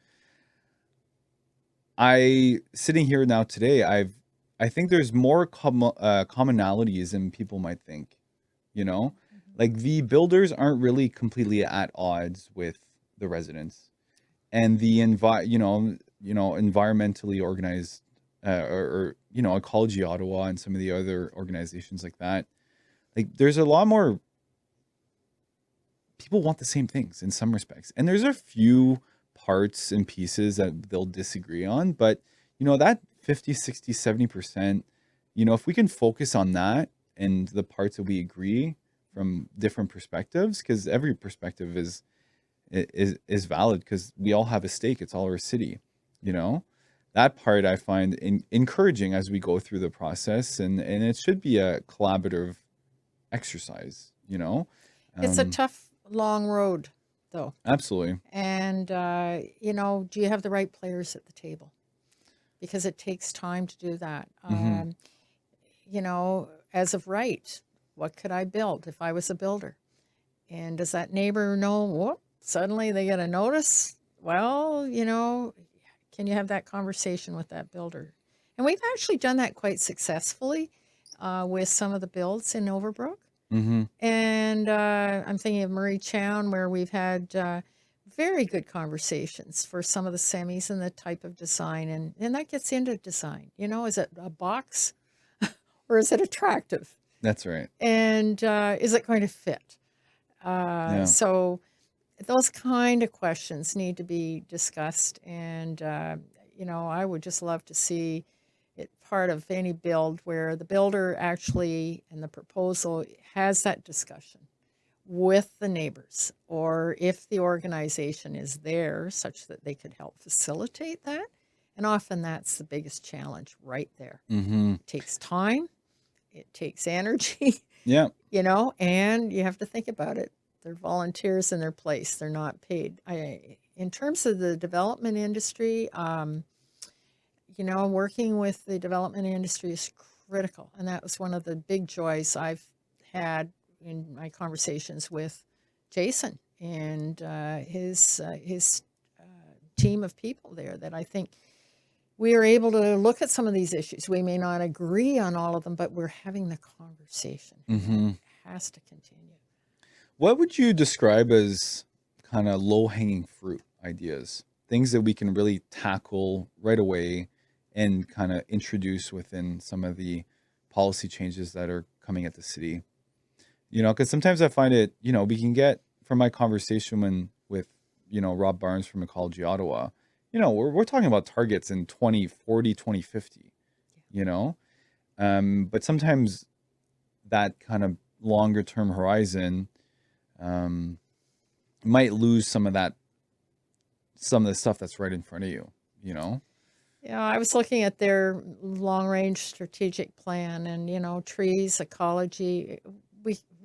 Sitting here now today, I think there's more commonalities than people might think. Like the builders aren't really completely at odds with the residents, and the environmentally organized or Ecology Ottawa and some of the other organizations like that. Like there's a lot more people want the same things in some respects. And there's a few parts and pieces that they'll disagree on, but that 50, 60, 70%, if we can focus on that and the parts that we agree from different perspectives, because every perspective is valid, because we all have a stake. It's all our city, that part I find encouraging as we go through the process, and it should be a collaborative exercise. It's a tough, long road, though. Absolutely. And, do you have the right players at the table? Because it takes time to do that. As of right, what could I build if I was a builder? And does that neighbor know, whoop, suddenly they get a notice? Well, can you have that conversation with that builder? And we've actually done that quite successfully with some of the builds in Overbrook. And I'm thinking of Murray Chown, where we've had very good conversations for some of the semis and the type of design. And that gets into design. Is it a box or is it attractive? That's right. And is it going to fit? So those kind of questions need to be discussed. And, I would just love to see it part of any build where the builder actually in the proposal has that discussion with the neighbors, or if the organization is there such that they could help facilitate that. And often that's the biggest challenge right there. It takes time. It takes energy. Yeah. And you have to think about it. They're volunteers in their place. They're not paid. In terms of the development industry, working with the development industry is critical. And that was one of the big joys I've had in my conversations with Jason and his team of people there, that I think we are able to look at some of these issues. We may not agree on all of them, but we're having the conversation. It has to continue. What would you describe as kind of low-hanging fruit ideas? Things that we can really tackle right away and kind of introduce within some of the policy changes that are coming at the city? Because sometimes I find it, we can get, from my conversation with Rob Barnes from Ecology Ottawa, we're talking about targets in 2040, 2050, but sometimes that kind of longer term horizon might lose some of the stuff that's right in front of you, I was looking at their long range strategic plan, and, trees, ecology,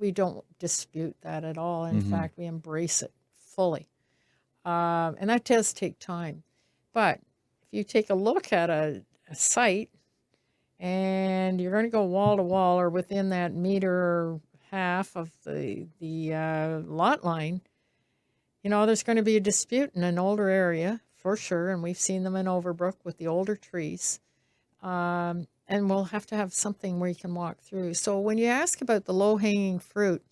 we don't dispute that at all. In fact, we embrace it fully. And that does take time. But if you take a look at a site and you're going to go wall to wall or within that meter or half of the lot line, there's going to be a dispute in an older area for sure. And we've seen them in Overbrook with the older trees. And and we'll have to have something where you can walk through. So when you ask about the low-hanging fruit,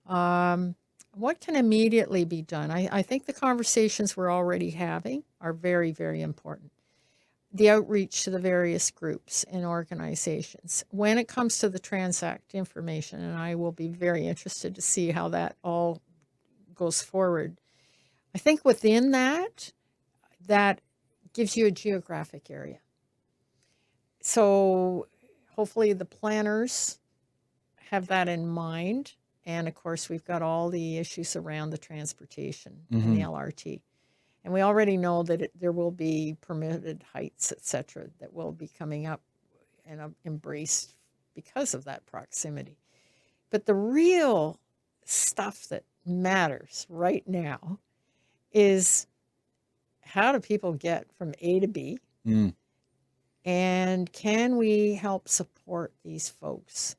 what can immediately be done? I think the conversations we're already having are very, very important. The outreach to the various groups and organizations. When it comes to the Transact information, and I will be very interested to see how that all goes forward. I think within that gives you a geographic area. So hopefully the planners have that in mind. And of course, we've got all the issues around the transportation and the LRT. And we already know that there will be permitted heights, et cetera, that will be coming up and embraced because of that proximity. But the real stuff that matters right now is, how do people get from A to B? And can we help support these folks?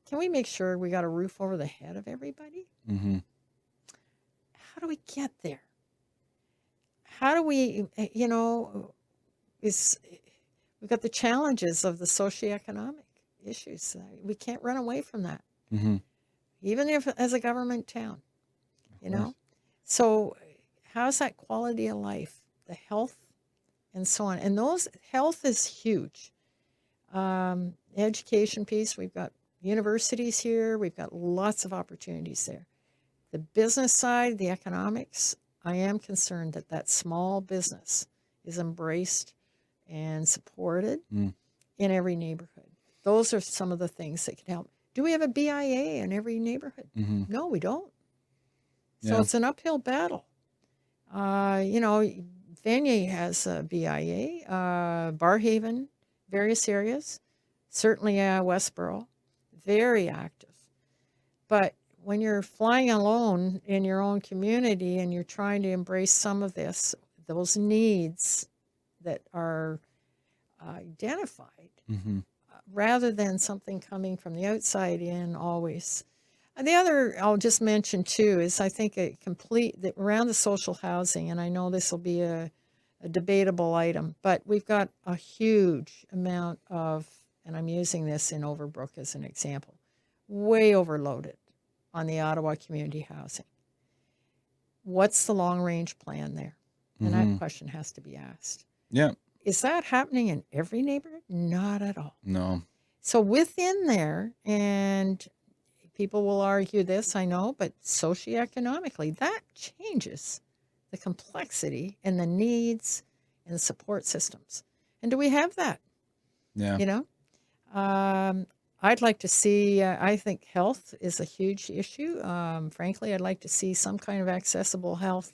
Can we make sure we got a roof over the head of everybody? How do we get there? How do we, we've got the challenges of the socioeconomic issues. We can't run away from that, even if as a government town, So how's that quality of life, the health, and so on? And those health is huge. Education piece, we've got universities here. We've got lots of opportunities there. The business side, the economics, I am concerned that small business is embraced and supported in every neighborhood. Those are some of the things that can help. Do we have a BIA in every neighborhood? No, we don't. So it's an uphill battle. Vanier has a BIA, Barrhaven, various areas, certainly Westboro, very active. But when you're flying alone in your own community and you're trying to embrace some of those needs that are identified, rather than something coming from the outside in always. And the other I'll just mention too is, I think around the social housing, and I know this will be a debatable item, but we've got a huge amount of, and I'm using this in Overbrook as an example, way overloaded on the Ottawa community housing. What's the long-range plan there? And that question has to be asked. Yeah. Is that happening in every neighborhood? Not at all. No. So within there, and people will argue this, I know, but socioeconomically, that changes the complexity and the needs and the support systems. And do we have that? Yeah. I'd like to see, I think health is a huge issue. Frankly, I'd like to see some kind of accessible health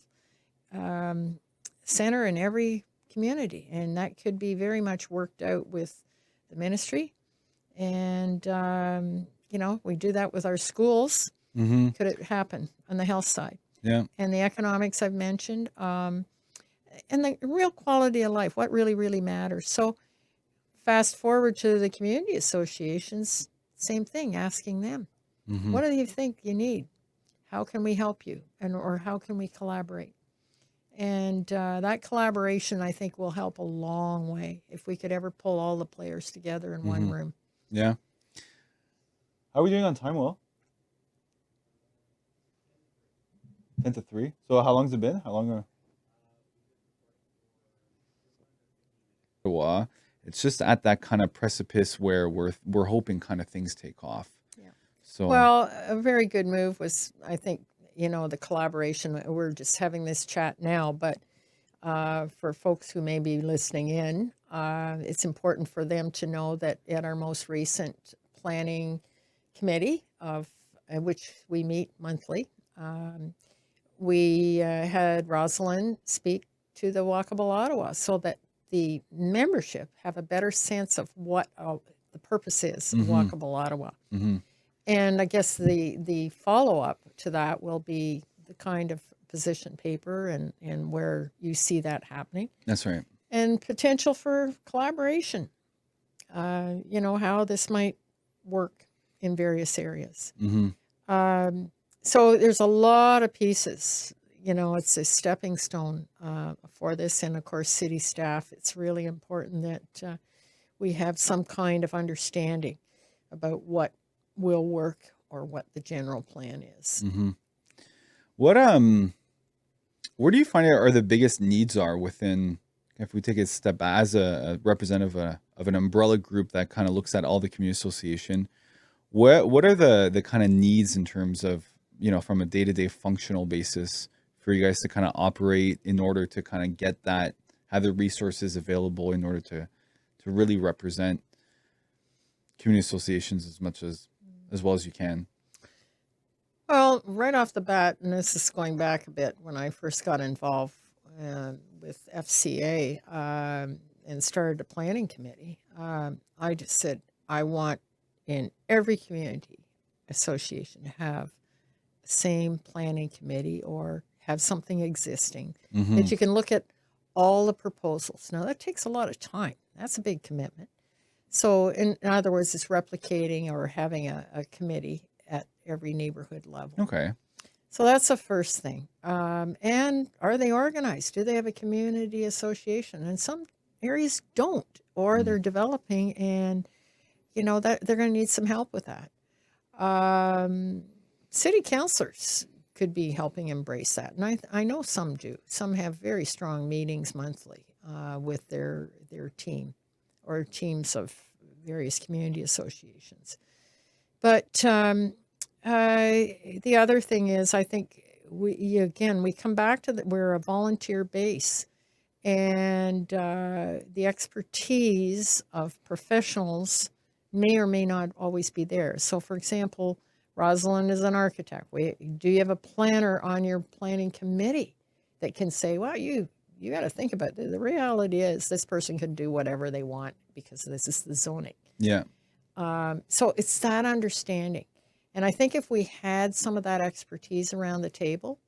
center in every community. And that could be very much worked out with the ministry. And, we do that with our schools. Could it happen on the health side? Yeah. And the economics I've mentioned. And the real quality of life, what really, really matters. So fast forward to the community associations, same thing, asking them, what do you think you need? How can we help you? Or how can we collaborate? And that collaboration, I think, will help a long way if we could ever pull all the players together in one room. Yeah. How are we doing on time, Will? 10 to 3. So how long's it been? How long? It's just at that kind of precipice where we're hoping kind of things take off. Yeah. So well, a very good move was, I think, the collaboration. We're just having this chat now, but for folks who may be listening in, it's important for them to know that at our most recent planning committee, of which we meet monthly, we had Rosalind speak to the Walkable Ottawa so that the membership have a better sense of what the purpose is of Walkable Ottawa. And I guess the follow-up to that will be the kind of position paper and where you see that happening. That's right. And potential for collaboration, how this might work in various areas. So there's a lot of pieces. It's a stepping stone for this. And, of course, city staff, it's really important that we have some kind of understanding about what will work or what the general plan is. What where do you find are the biggest needs are within, if we take a step back as a representative of an umbrella group that kind of looks at all the community association, what are the kind of needs in terms of, from a day-to-day functional basis for you guys to kind of operate in order to kind of get that, have the resources available in order to really represent community associations as well as you can? Well, right off the bat, and this is going back a bit when I first got involved with FCA and started a planning committee, I just said, I want in every community association to have the same planning committee or have something existing that you can look at all the proposals. Now, that takes a lot of time. That's a big commitment. So, in other words, it's replicating or having a committee at every neighborhood level. Okay. So that's the first thing. And are they organized? Do they have a community association? And some areas don't, or they're developing, and that they're going to need some help with that. City councilors could be helping embrace that, and I know some do. Some have very strong meetings monthly with their team or teams of various community associations. But the other thing is, I think we come back to that we're a volunteer base, and the expertise of professionals may or may not always be there. So, for example, Rosalind is an architect. Do you have a planner on your planning committee that can say, well, you got to think about it. The reality is this person can do whatever they want because this is the zoning. Yeah. So it's that understanding. And I think if we had some of that expertise around the table,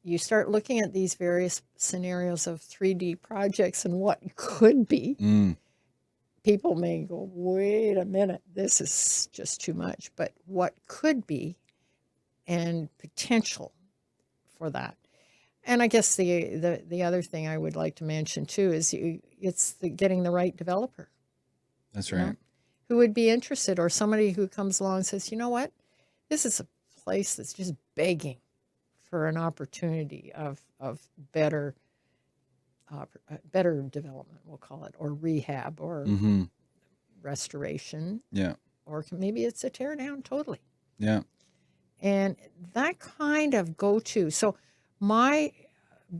you start looking at these various scenarios of 3D projects and what could be. People may go, wait a minute, this is just too much. But what could be and potential for that. And I guess the other thing I would like to mention too is it's getting the right developer. That's right. Who would be interested, or somebody who comes along and says, you know what, this is a place that's just begging for an opportunity of better development, we'll call it, or rehab, or restoration. Yeah. Or maybe it's a tear down totally. Yeah. And that kind of go-to. So my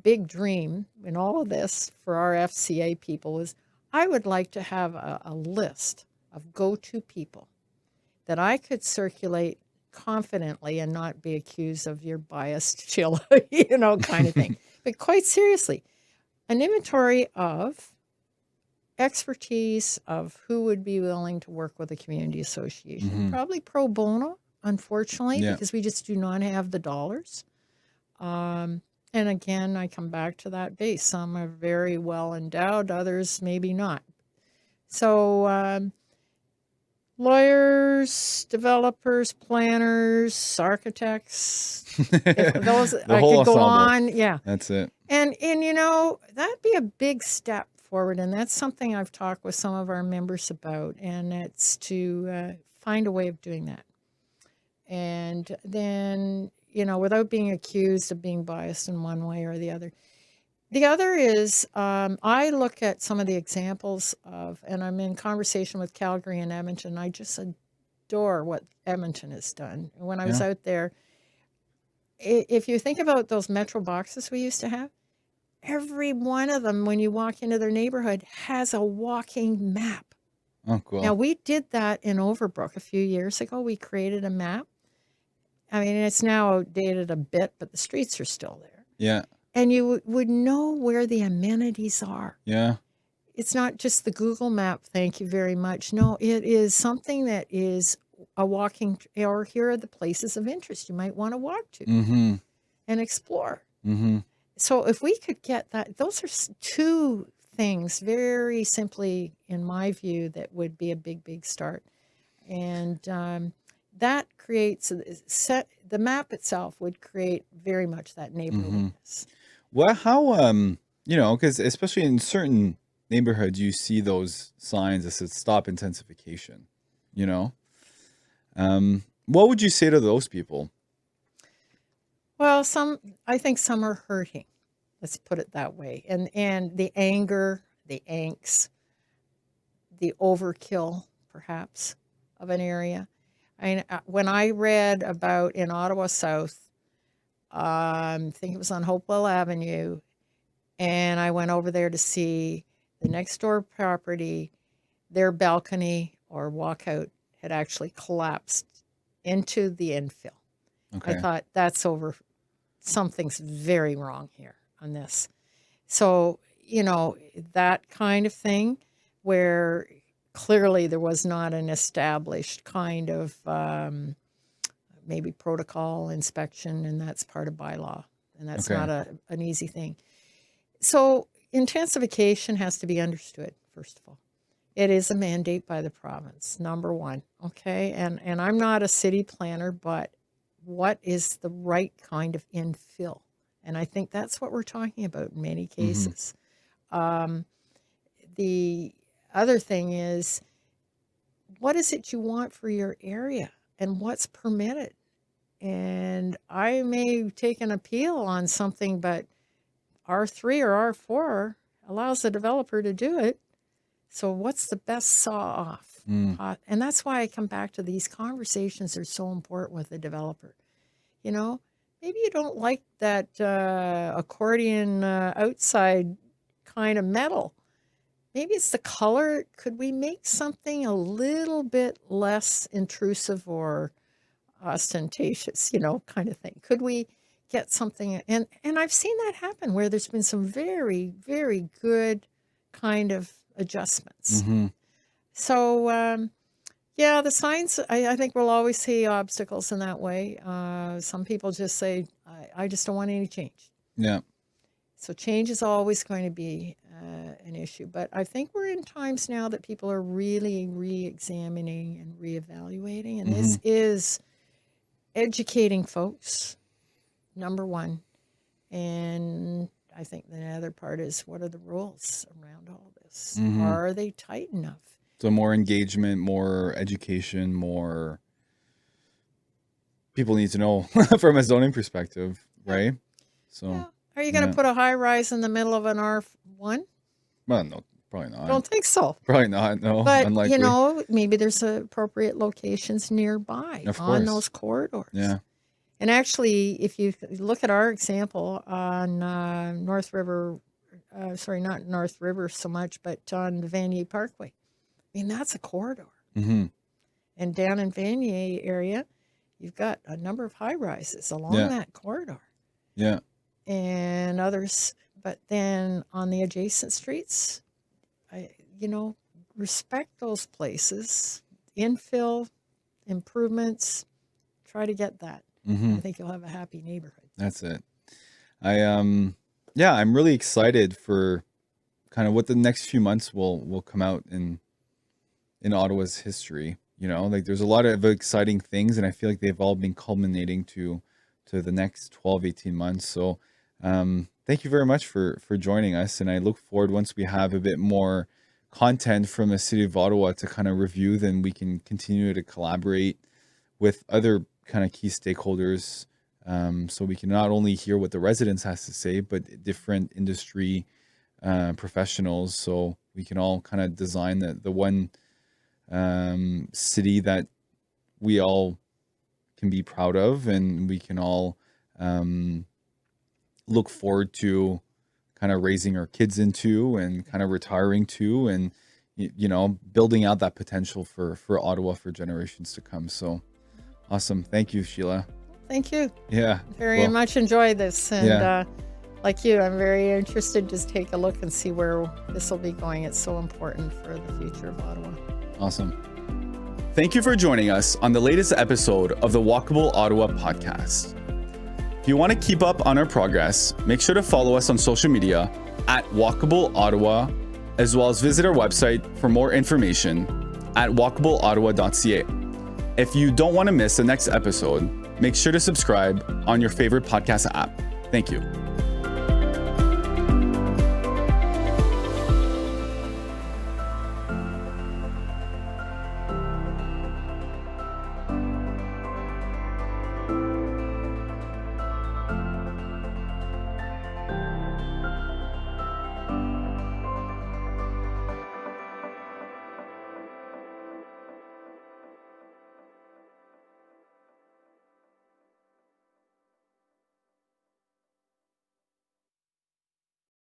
big dream in all of this for our FCA people is I would like to have a list of go-to people that I could circulate confidently and not be accused of you're biased, Sheila, kind of thing. But quite seriously, an inventory of expertise of who would be willing to work with a community association. Probably pro bono, unfortunately, because we just do not have the dollars. And again, I come back to that base. Some are very well endowed, others maybe not. So lawyers, developers, planners, architects, those The I whole could go ensemble. on. Yeah. That's it. And that'd be a big step forward. And that's something I've talked with some of our members about. And it's to find a way of doing that. And then, without being accused of being biased in one way or the other. The other is I look at some of the examples of, and I'm in conversation with Calgary and Edmonton. I just adore what Edmonton has done. When I was out there, if you think about those metro boxes we used to have, every one of them, when you walk into their neighborhood, has a walking map. Oh, cool. Now, we did that in Overbrook a few years ago. We created a map. I mean, it's now outdated a bit, but the streets are still there. Yeah. And you would know where the amenities are. Yeah. It's not just the Google map, thank you very much. No, it is something that is a walking, or here are the places of interest you might want to walk to and explore. So if we could get that, those are two things very simply, in my view, that would be a big, big start. And that creates, the map itself would create very much that neighborhoodness. Well, how, because especially in certain neighborhood, you see those signs that says stop intensification, you know? What would you say to those people? Well, I think some are hurting. Let's put it that way. And the anger, the angst, the overkill, perhaps, of an area. When I read about in Ottawa South, I think it was on Hopewell Avenue, and I went over there to see the next door property, their balcony or walkout had actually collapsed into the infill. Okay. I thought something's very wrong here on this. So, that kind of thing where clearly there was not an established kind of maybe protocol inspection, and that's part of bylaw, and that's not an easy thing. So intensification has to be understood, first of all. It is a mandate by the province, number one, okay? And I'm not a city planner, but what is the right kind of infill? And I think that's what we're talking about in many cases. The other thing is, what is it you want for your area and what's permitted? And I may take an appeal on something, but R3 or R4 allows the developer to do it. So what's the best saw off? And that's why I come back to these conversations are so important with the developer. Maybe you don't like that accordion outside kind of metal. Maybe it's the color. Could we make something a little bit less intrusive or ostentatious, kind of thing? Could we get something? And I've seen that happen where there's been some very, very good kind of adjustments. So, the signs, I think we'll always see obstacles in that way. Some people just say, I just don't want any change. Yeah. So change is always going to be an issue. But I think we're in times now that people are really re-examining and reevaluating. And this is educating folks, number one. And I think the other part is, what are the rules around all this? Are they tight enough? So more engagement, more education, more people need to know from a zoning perspective, right? So, yeah. Are you going to put a high rise in the middle of an R1? Well, no, probably not. I don't think so. Probably not. No, but unlikely. Maybe there's appropriate locations nearby on those corridors. Yeah. And actually, if you look at our example on North River, not North River so much, but on the Vanier Parkway, that's a corridor. And down in Vanier area, you've got a number of high rises along that corridor. Yeah. And others, but then on the adjacent streets, respect those places, infill, improvements, try to get that. I think you'll have a happy neighborhood. That's it. I'm really excited for kind of what the next few months will come out in Ottawa's history. There's a lot of exciting things, and I feel like they've all been culminating to the next 12, 18 months. So thank you very much for joining us. And I look forward, once we have a bit more content from the City of Ottawa to kind of review, then we can continue to collaborate with other kind of key stakeholders, so we can not only hear what the residents has to say, but different industry professionals, so we can all kind of design the one city that we all can be proud of, and we can all look forward to kind of raising our kids into, and kind of retiring to, and building out that potential for Ottawa for generations to come. So awesome. Thank you, Sheila. Thank you. Yeah. Very much enjoyed this. And like you, I'm very interested to take a look and see where this will be going. It's so important for the future of Ottawa. Awesome. Thank you for joining us on the latest episode of the Walkable Ottawa podcast. If you want to keep up on our progress, make sure to follow us on social media at Walkable Ottawa, as well as visit our website for more information at walkableottawa.ca. If you don't want to miss the next episode, make sure to subscribe on your favorite podcast app. Thank you.